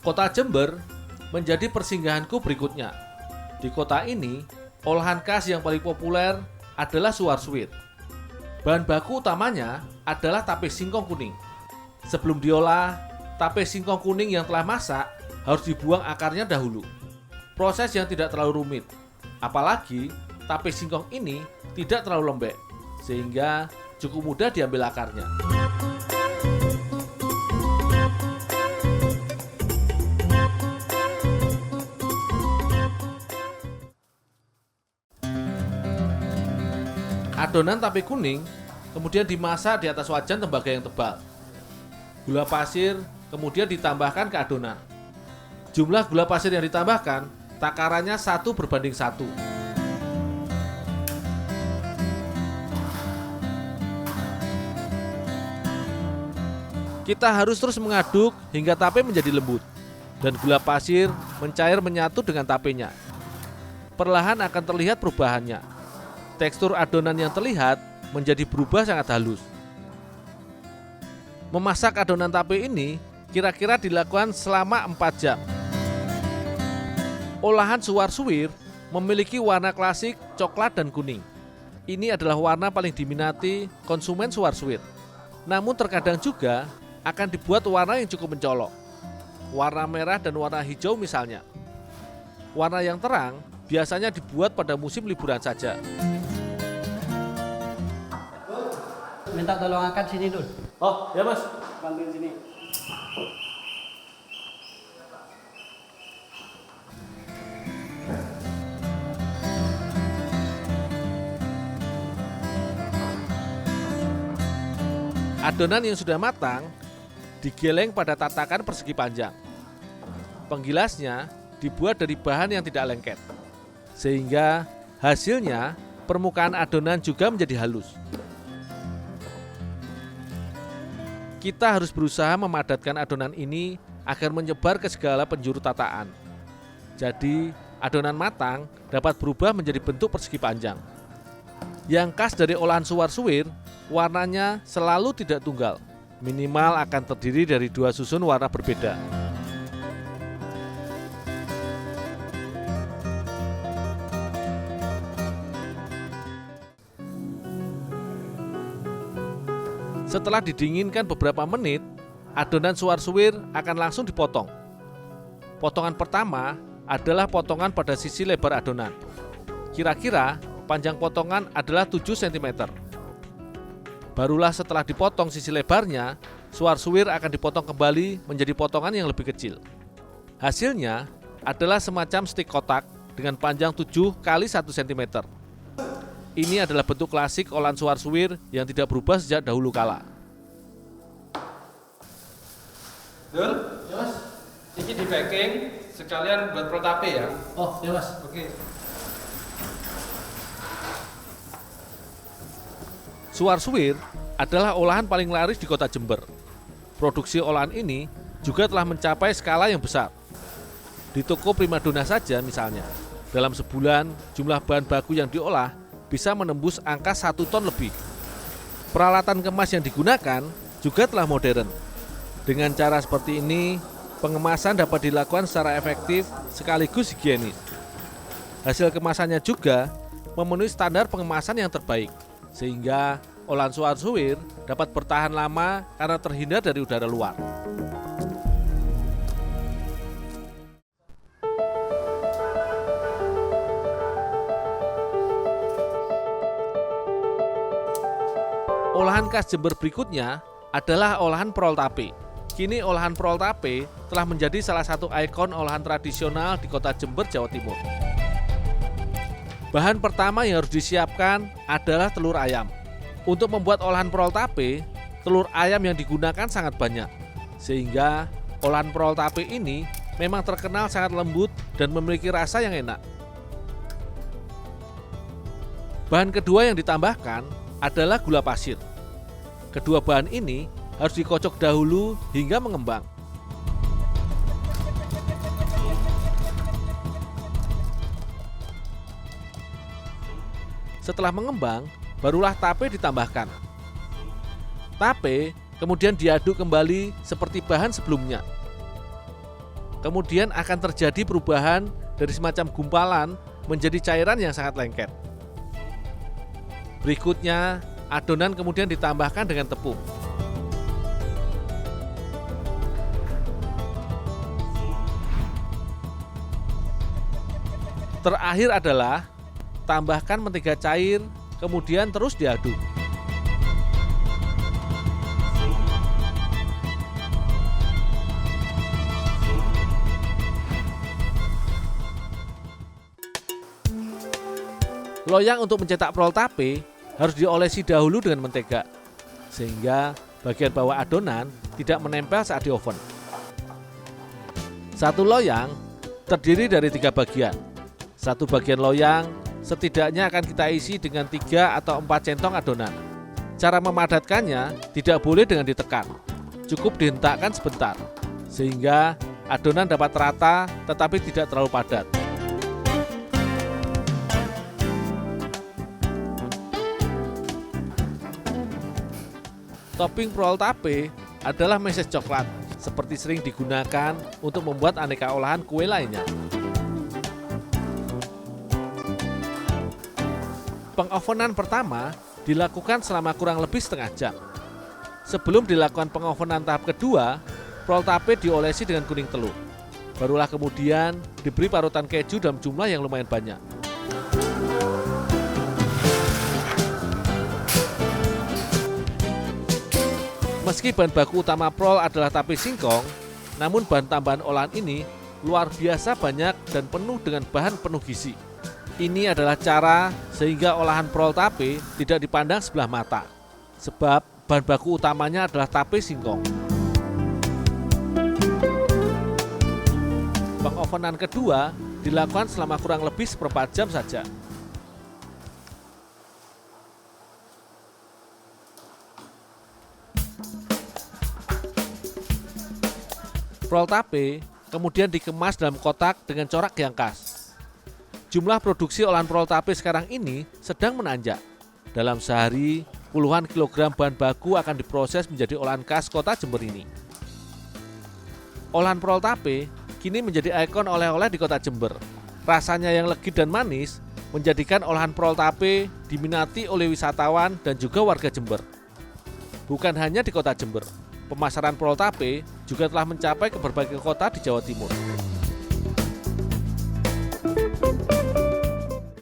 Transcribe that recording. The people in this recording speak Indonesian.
Kota Jember menjadi persinggahanku berikutnya. Di kota ini, olahan khas yang paling populer adalah suwar-suwir. Bahan baku utamanya adalah tape singkong kuning. Sebelum diolah, tape singkong kuning yang telah masak harus dibuang akarnya dahulu. Proses yang tidak terlalu rumit. Apalagi tape singkong ini tidak terlalu lembek, sehingga cukup mudah diambil akarnya. Adonan tape kuning kemudian dimasak di atas wajan tembaga yang tebal. Gula pasir kemudian ditambahkan ke adonan. Jumlah gula pasir yang ditambahkan takarannya 1:1. Kita harus terus mengaduk hingga tape menjadi lembut dan gula pasir mencair menyatu dengan tapenya. Perlahan akan terlihat perubahannya. Tekstur adonan yang terlihat menjadi berubah sangat halus. Memasak adonan tape ini kira-kira dilakukan selama 4 jam. Olahan suwar-suwir memiliki warna klasik coklat dan kuning. Ini adalah warna paling diminati konsumen suwar-suwir. Namun terkadang juga akan dibuat warna yang cukup mencolok. Warna merah dan warna hijau misalnya. Warna yang terang biasanya dibuat pada musim liburan saja. Minta tolong angkat sini dulu. Oh, ya Mas. Bantuin sini. Adonan yang sudah matang digeleng pada tatakan persegi panjang. Penggilasnya dibuat dari bahan yang tidak lengket, sehingga hasilnya permukaan adonan juga menjadi halus. Kita harus berusaha memadatkan adonan ini agar menyebar ke segala penjuru tataan. Jadi, adonan matang dapat berubah menjadi bentuk persegi panjang. Yang khas dari olahan suwar-suwir, warnanya selalu tidak tunggal. Minimal akan terdiri dari 2 susun warna berbeda. Setelah didinginkan beberapa menit, adonan suwar-suwir akan langsung dipotong. Potongan pertama adalah potongan pada sisi lebar adonan. Kira-kira panjang potongan adalah 7 cm. Barulah setelah dipotong sisi lebarnya, suwar-suwir akan dipotong kembali menjadi potongan yang lebih kecil. Hasilnya adalah semacam stik kotak dengan panjang 7 x 1 cm. Ini adalah bentuk klasik olahan suwar-suwir yang tidak berubah sejak dahulu kala. Dul, ya Mas. Ini di packing sekalian buat prol tape ya. Oh, ya Mas. Oke. Suwar-suwir adalah olahan paling laris di kota Jember. Produksi olahan ini juga telah mencapai skala yang besar. Di toko primadona saja misalnya, dalam sebulan jumlah bahan baku yang diolah bisa menembus angka 1 ton lebih. Peralatan kemas yang digunakan juga telah modern. Dengan cara seperti ini, pengemasan dapat dilakukan secara efektif sekaligus higienis. Hasil kemasannya juga memenuhi standar pengemasan yang terbaik, sehingga olahan suwar-suwir dapat bertahan lama karena terhindar dari udara luar. Olahan khas Jember berikutnya adalah olahan prol tape. Kini olahan prol tape telah menjadi salah satu ikon olahan tradisional di kota Jember, Jawa Timur. Bahan pertama yang harus disiapkan adalah telur ayam. Untuk membuat olahan prol tape, telur ayam yang digunakan sangat banyak. Sehingga olahan prol tape ini memang terkenal sangat lembut dan memiliki rasa yang enak. Bahan kedua yang ditambahkan adalah gula pasir. Kedua bahan ini harus dikocok dahulu hingga mengembang. Setelah mengembang, barulah tape ditambahkan. Tape kemudian diaduk kembali seperti bahan sebelumnya. kemudian akan terjadi perubahan dari semacam gumpalan menjadi cairan yang sangat lengket. Berikutnya, adonan kemudian ditambahkan dengan tepung. Terakhir adalah tambahkan mentega cair, kemudian terus diaduk. Loyang untuk mencetak prol tape harus diolesi dahulu dengan mentega, sehingga bagian bawah adonan tidak menempel saat di oven. Satu loyang terdiri dari 3 bagian. Satu bagian loyang setidaknya akan kita isi dengan 3 atau 4 centong adonan. Cara memadatkannya tidak boleh dengan ditekan, cukup dihentakkan sebentar, sehingga adonan dapat rata tetapi tidak terlalu padat. Topping prol tape adalah meses coklat, seperti sering digunakan untuk membuat aneka olahan kue lainnya. Pengovenan pertama dilakukan selama kurang lebih setengah jam. Sebelum dilakukan pengovenan tahap kedua, prol tape diolesi dengan kuning telur. Barulah kemudian diberi parutan keju dalam jumlah yang lumayan banyak. Meski bahan baku utama prol adalah tape singkong, namun bahan tambahan olahan ini luar biasa banyak dan penuh dengan bahan penuh gizi. Ini adalah cara sehingga olahan prol tape tidak dipandang sebelah mata, sebab bahan baku utamanya adalah tape singkong. Pengovenan kedua dilakukan selama kurang lebih 1/4 jam saja. Prol tape kemudian dikemas dalam kotak dengan corak yang khas. Jumlah produksi olahan prol tape sekarang ini sedang menanjak. Dalam sehari, puluhan kilogram bahan baku akan diproses menjadi olahan khas kota Jember ini. Olahan prol tape kini menjadi ikon oleh-oleh di kota Jember. Rasanya yang legit dan manis menjadikan olahan prol tape diminati oleh wisatawan dan juga warga Jember. Bukan hanya di kota Jember, pemasaran prol tape juga telah mencapai ke berbagai kota di Jawa Timur.